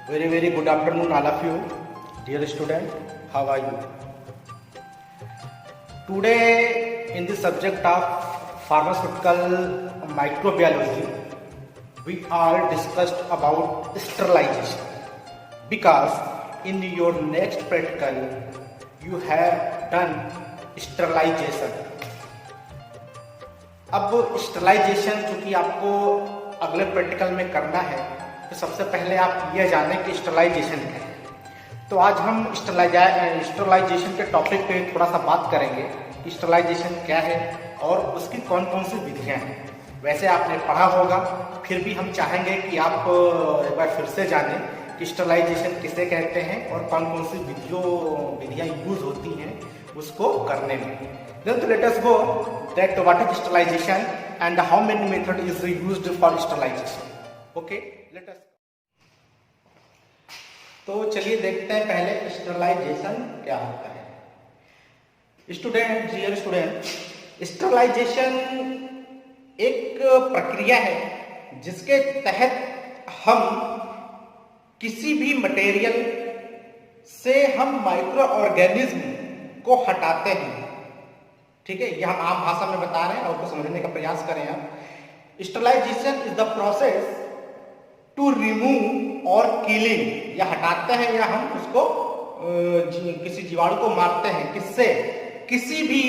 Very good afternoon all of you, dear student. How are you? Today in the subject of pharmaceutical microbiology, we are discussed about sterilization because in your next practical you have done sterilization. अब sterilization चूंकि आपको अगले practical में करना है तो सबसे पहले आप ये जानें कि स्टरलाइजेशन क्या है। तो आज हम स्टरलाइजेशन के टॉपिक पे थोड़ा सा बात करेंगे कि स्टरलाइजेशन क्या है और उसकी कौन कौन सी विधियाँ हैं। वैसे आपने पढ़ा होगा, फिर भी हम चाहेंगे कि आप एक बार फिर से जानें कि स्टरलाइजेशन किसे कहते हैं और कौन कौन सी विधियाँ यूज होती हैं उसको करने में। Then let us go that what is sterilization and how many method is used for sterilization. Okay, let us. तो चलिए देखते हैं पहले स्टरलाइजेशन क्या होता है। स्टूडेंट, स्टरलाइजेशन एक प्रक्रिया है जिसके तहत हम किसी भी मटेरियल से हम माइक्रो ऑर्गेनिज्म को हटाते हैं। ठीक है, यह हम आम भाषा में बता रहे हैं और उसको समझने का प्रयास करें आप। Sterilization is the process to remove और किलिंग, या हटाते हैं या हम उसको किसी जीवाणु को मारते हैं। किससे? किसी भी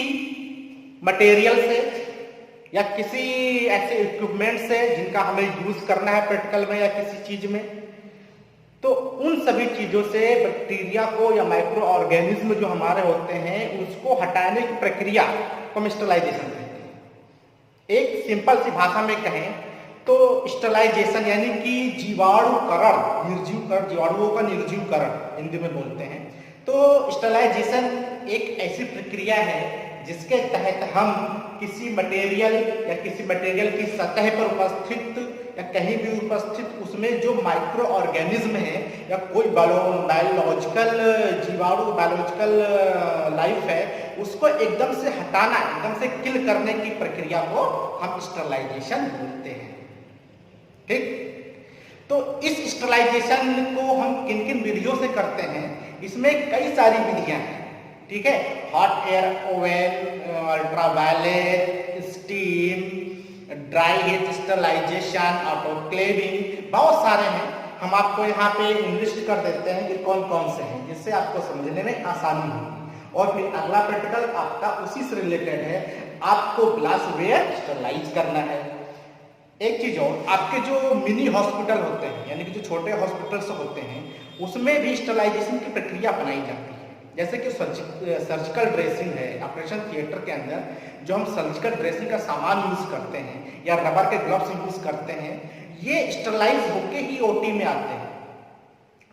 मटेरियल से या किसी ऐसे इक्विपमेंट से जिनका हमें यूज करना है प्रैक्टिकल में या किसी चीज में। तो उन सभी चीजों से बैक्टीरिया को या माइक्रो ऑर्गेनिज्म जो हमारे होते हैं उसको हटाने की प्रक्रिया को हम स्टरलाइजेशन कहते हैं। एक सिंपल सी भाषा में कहें तो स्टरलाइजेशन यानी कि जीवाणुकरण, निर्जीवकरण, जीवाणुओं का निर्जीवकरण हिंदी में बोलते हैं। तो स्टरलाइजेशन एक ऐसी प्रक्रिया है जिसके तहत हम किसी मटेरियल या किसी मटेरियल की सतह पर उपस्थित या कहीं भी उपस्थित उसमें जो माइक्रो ऑर्गेनिज्म है या कोई बायोलॉजिकल जीवाणु, बायोलॉजिकल लाइफ है, उसको एकदम से हटाना, एकदम से किल करने की प्रक्रिया को हम स्टरलाइजेशन बोलते हैं। ठीक, तो इस स्टरलाइजेशन को हम किन किन विधियों से करते हैं, इसमें कई सारी विधियां हैं। ठीक है, hot air oven, ultraviolet, steam, dry heat sterilization, autoclaving, बहुत सारे हैं। हम आपको यहाँ पे लिस्ट कर देते हैं कि कौन कौन से हैं, जिससे आपको समझने में आसानी होगी। और फिर अगला प्रैक्टिकल आपका उसी से रिलेटेड है, आपको ग्लासवेयर स्टरलाइज करना है। एक चीज और, आपके जो मिनी हॉस्पिटल होते हैं यानी कि जो छोटे हॉस्पिटल्स होते हैं उसमें भी स्टरलाइजेशन की प्रक्रिया अपनाई जाती है। जैसे कि सर्जिकल ड्रेसिंग है, ऑपरेशन थिएटर के अंदर जो हम सर्जिकल ड्रेसिंग का सामान यूज करते हैं या रबर के ग्लव्स यूज करते हैं, ये स्टरलाइज होके ही ओटी में आते हैं।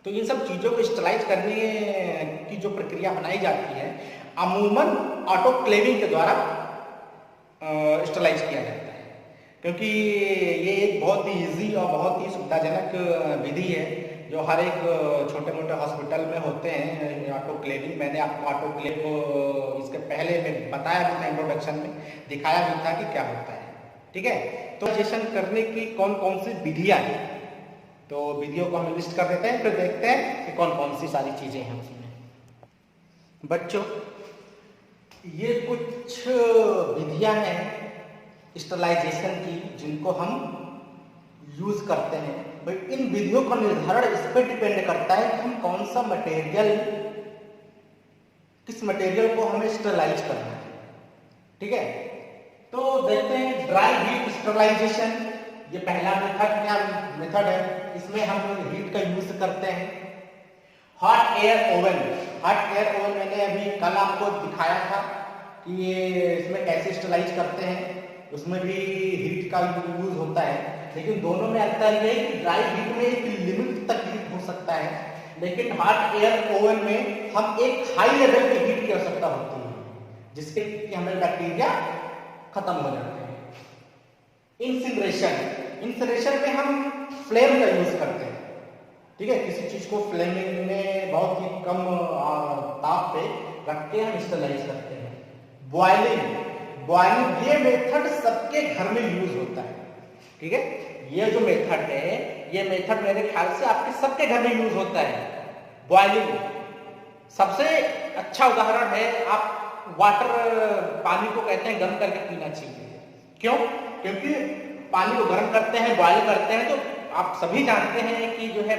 तो इन सब चीजों को स्टरलाइज करने की जो प्रक्रिया अपनाई जाती है अमूमन ऑटोक्लेविंग के द्वारा स्टरलाइज किया जाता है, क्योंकि ये एक बहुत ही ईजी और बहुत ही सुविधाजनक विधि है जो हर एक छोटे मोटे हॉस्पिटल में होते हैं। ऑटोक्लेविंग मैंने आपको ऑटोक्लेव इसके पहले में बताया भी था, इंट्रोडक्शन में दिखाया भी था कि क्या होता है। ठीक है, तो स्टरलाइजेशन करने की कौन कौन सी विधियां हैं, तो विधियों को हम लिस्ट कर देते हैं, फिर देखते हैं कि कौन कौन सी सारी चीजें हैं उसमें। बच्चों, ये कुछ विधियां हैं स्टरलाइजेशन की जिनको हम यूज करते हैं। भाई इन विधियों का निर्धारण इस पर डिपेंड करता है कि हम कौन सा मटेरियल, किस मटेरियल को हमें स्टरलाइज करना है। ठीक है, तो देखते हैं ड्राई हीट स्टरलाइजेशन, ये पहला मेथड है, इसमें हम हीट का यूज करते हैं। Hot air oven, hot air oven मैंने अभी कल आपको दिखाया था कि ये इसमें कैसे स्टरलाइज करते हैं, उसमें भी हीट का यूज होता है। लेकिन दोनों में अंतर यह है कि ड्राई हीट में एक लिमिट तक हीट हो सकता है, लेकिन हॉट एयर ओवन में हम एक हाई लेवल की हीट की आवश्यकता होती है जिससे कि हमें बैक्टीरिया खत्म हो जाते हैं। इंसिनरेशन में हम फ्लेम का यूज करते हैं। ठीक है, किसी चीज को फ्लेमिंग में बहुत ही कम ताप पे रख के हम स्टरलाइज करते हैं। बॉयलिंग ये मेथड सबके घर में यूज होता है। ठीक है, ये जो मेथड है ये मेथड मेरे ख्याल से आपके सबके घर में यूज होता है। बॉइलिंग सबसे अच्छा उदाहरण है। आप वाटर, पानी को कहते हैं गर्म करके पीना चाहिए। क्यों? क्योंकि पानी को गर्म करते हैं, बॉयल करते हैं, तो आप सभी जानते हैं कि जो है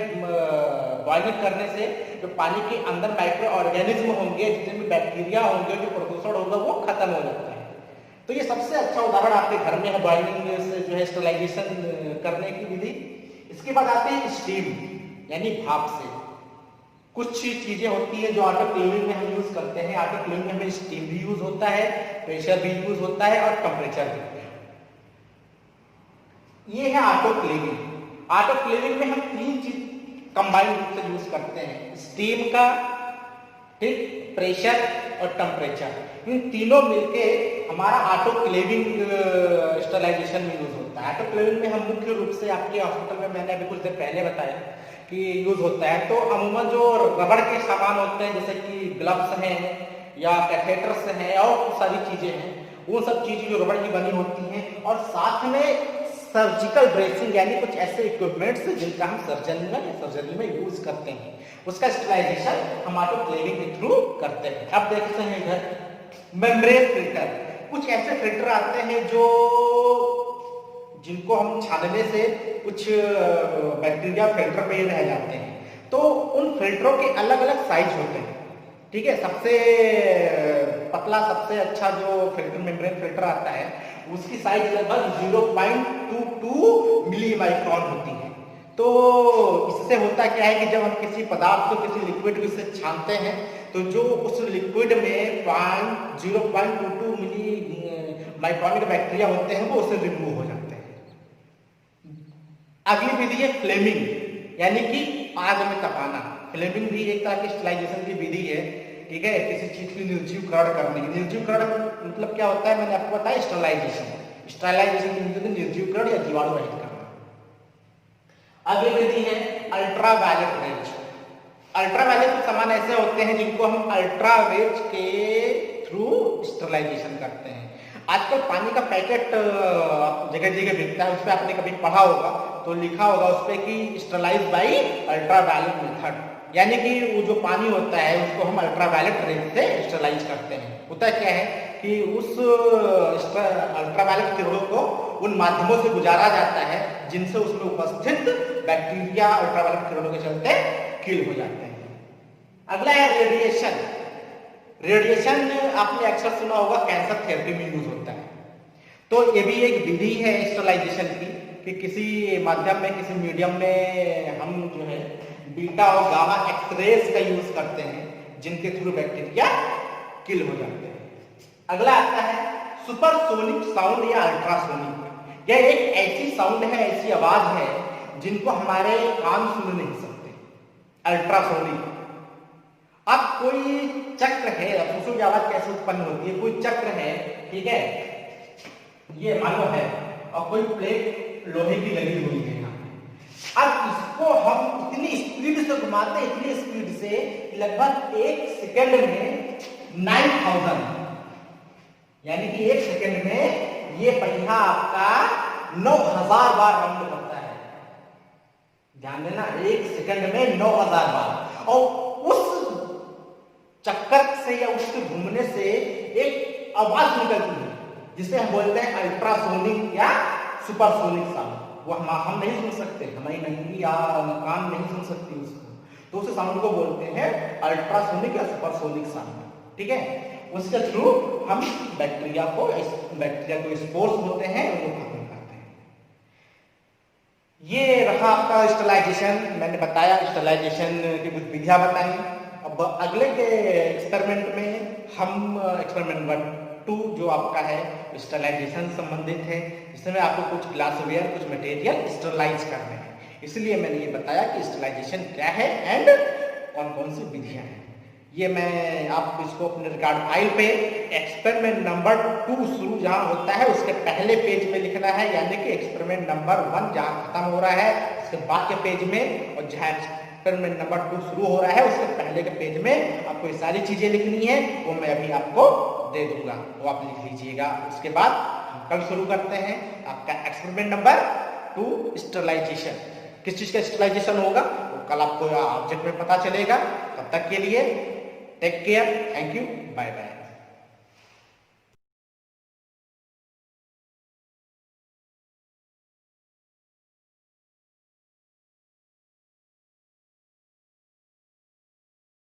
बॉइलिंग करने से जो पानी के अंदर माइक्रो ऑर्गेनिज्म होंगे, जितने भी बैक्टीरिया होंगे, जो प्रदूषण होगा वो खत्म हो जाता है। तो ये सबसे अच्छा उदाहरण आपके घर में है बॉइलिंग से जो है स्टरलाइजेशन करने की विधि। इसके बाद आते हैं स्टीम, यानी भाप से। कुछ चीजें होती है जो ऑटोक्लेविंग में हम यूज करते हैं। ऑटोक्लेविंग में हमें स्टीम भी यूज होता है, प्रेशर भी यूज होता है और टेम्परेचर भी। ये है ऑटोक्लेविंग। ऑटोक्लेविंग में हम 3 चीज कंबाइंड रूप से यूज करते हैं, स्टीम का, ठीक, प्रेशर और टेम्परेचर। इन तीनों मिलके हमारा ऑटोक्लेविंग स्टरलाइजेशन में यूज होता है। ऑटोक्लेविंग में हम मुख्य रूप से आपके हॉस्पिटल में, मैंने अभी कुछ देर पहले बताया कि यूज होता है। तो अमूमन जो रबड़ के सामान होते हैं, जैसे कि ग्लव्स हैं या कैथेटर्स हैं और बहुत सारी चीजें हैं, वो सब चीजें जो रबड़ की बनी होती हैं, और साथ में सर्जिकल ड्रेसिंग, यानी कुछ ऐसे इक्विपमेंट्स जिनका हम सर्जरी में यूज करते हैं, उसका स्टरलाइजेशन हम ऑटोक्लेविंग के थ्रू करते हैं। अब देखते हैं इधर मेम्ब्रेन फिल्टर। कुछ ऐसे फिल्टर आते हैं जो जिनको हम छानने से कुछ बैक्टीरिया फिल्टर में रह जाते हैं। तो उन फिल्टरों के अलग अलग साइज होते हैं, ठीक है। सबसे पतला, सबसे अच्छा जो फिल्टर मेम्ब्रेन फिल्टर आता है, उसकी साइज लगभग 0.22 मिली माइक्रोन होती है। तो इससे होता क्या है कि जब हम किसी पदार्थ को, किसी लिक्विड को इससे छानते हैं, तो जो उस लिक्विड में 0.22 मिली माइक्रोन के बैक्टीरिया होते हैं, वो उससे रिमूव हो जाते हैं। अगली विधि है फ्लेमिंग, यानी कि आग में तपाना। फ्लेमिंग भी एक तरह की स्टरलाइजेशन की विधि है, ठीक है। किसी चीज की निर्जीवकरण करने की, निर्जीवकरण मतलब क्या होता है, मैंने आपको बताया स्टरलाइजेशन। स्टरलाइजेशन निर्जीवकरण या जीवाणु रहित करना। अगली विधि है अल्ट्रावायलेट रेज। अल्ट्रावायलेट सामान ऐसे होते हैं जिनको हम अल्ट्रावेज के थ्रू स्टरलाइजेशन करते हैं। आजकल पानी का पैकेट जगह जगह बिकता है, उस पर आपने कभी पढ़ा होगा तो लिखा होगा उस पर कि स्टरलाइज बाई अल्ट्रावायलेट मेथड, यानी कि वो जो पानी होता है उसको हम अल्ट्रावायलेट रेज से स्टरलाइज करते हैं। होता क्या है कि उस अल्ट्रावायलेट किरणों को उन माध्यमों से गुजारा जाता है जिनसे उसमें उपस्थित बैक्टीरिया अल्ट्रावायलेट किरणों के चलते किल हो जाते हैं। अगला है रेडिएशन। रेडिएशन आपने अक्सर सुना होगा, कैंसर थेरेपी में यूज होता है। तो ये भी एक विधि है स्टरलाइजेशन की, कि किसी माध्यम में, किसी मीडियम में हम जो है बीटा और गामा एक्सरेज का यूज करते हैं, जिनके थ्रू बैक्टीरिया किल हो जाते हैं। अगला आता है सुपरसोनिक साउंड या अल्ट्रासोनिक। यह एक ऐसी साउंड है, ऐसी आवाज है जिनको हमारे कान सुन नहीं सकते। अल्ट्रासोनिक। अब कोई चक्र है, अब की आवाज कैसे उत्पन्न होती है, कोई चक्र है, ठीक है, ये मानो है, और कोई प्लेट लोहे की लगी हुई है यहाँ। अब इसको हम इतनी स्पीड से घुमाते हैं, इतनी स्पीड से, लगभग 1 सेकंड में 9000, यानी कि 1 सेकंड में ये पहिया आपका 9000 बार राउंड करता है। ध्यान देना, 1 सेकंड में 9000 बार। और उस चक्कर से या उसके घूमने से एक आवाज निकलती है जिसे हम बोलते हैं अल्ट्रासोनिक या सुपरसोनिक साउंड। वो हम नहीं सुन सकते, हमारी नंगी या कान नहीं सुन सकती उसको, तो उस साउंड को बोलते हैं अल्ट्रासोनिक या सुपरसोनिक साउंड, ठीक है। उसके थ्रू हम बैक्टीरिया को स्पोर्स होते हैं उनको खत्म करते हैं। ये रहा आपका स्टरलाइजेशन। मैंने बताया स्टरलाइजेशन की कुछ विधियां बताई। अब अगले के एक्सपेरिमेंट में हम एक्सपेरिमेंट 1-2 जो आपका है स्टरलाइजेशन संबंधित है, जिसमें आपको कुछ ग्लासवेयर, कुछ मटेरियल स्टरलाइज करने हैं। इसलिए मैंने ये बताया कि स्टरलाइजेशन क्या है एंड कौन कौन सी विधियां हैं। ये मैं आप इसको अपने रिकॉर्ड फाइल पे एक्सपेरिमेंट नंबर 2 शुरू जहां होता है उसके पहले पेज में लिखना है, यानी कि एक्सपेरिमेंट नंबर 1 जहां खत्म हो रहा है उसके बाद के पेज में, और जहां एक्सपेरिमेंट नंबर 2 शुरू हो रहा है उसके पहले के पेज में आपको ये सारी चीजें लिखनी है। वो मैं अभी आपको दे दूंगा, वो आप लिख लीजिएगा। उसके बाद हम कल शुरू करते हैं आपका एक्सपेरिमेंट नंबर 2 स्टरलाइजेशन। किस चीज का स्टरलाइजेशन होगा तो कल आपको ऑब्जेक्ट में पता चलेगा। तब तक के लिए take care, thank you, bye bye.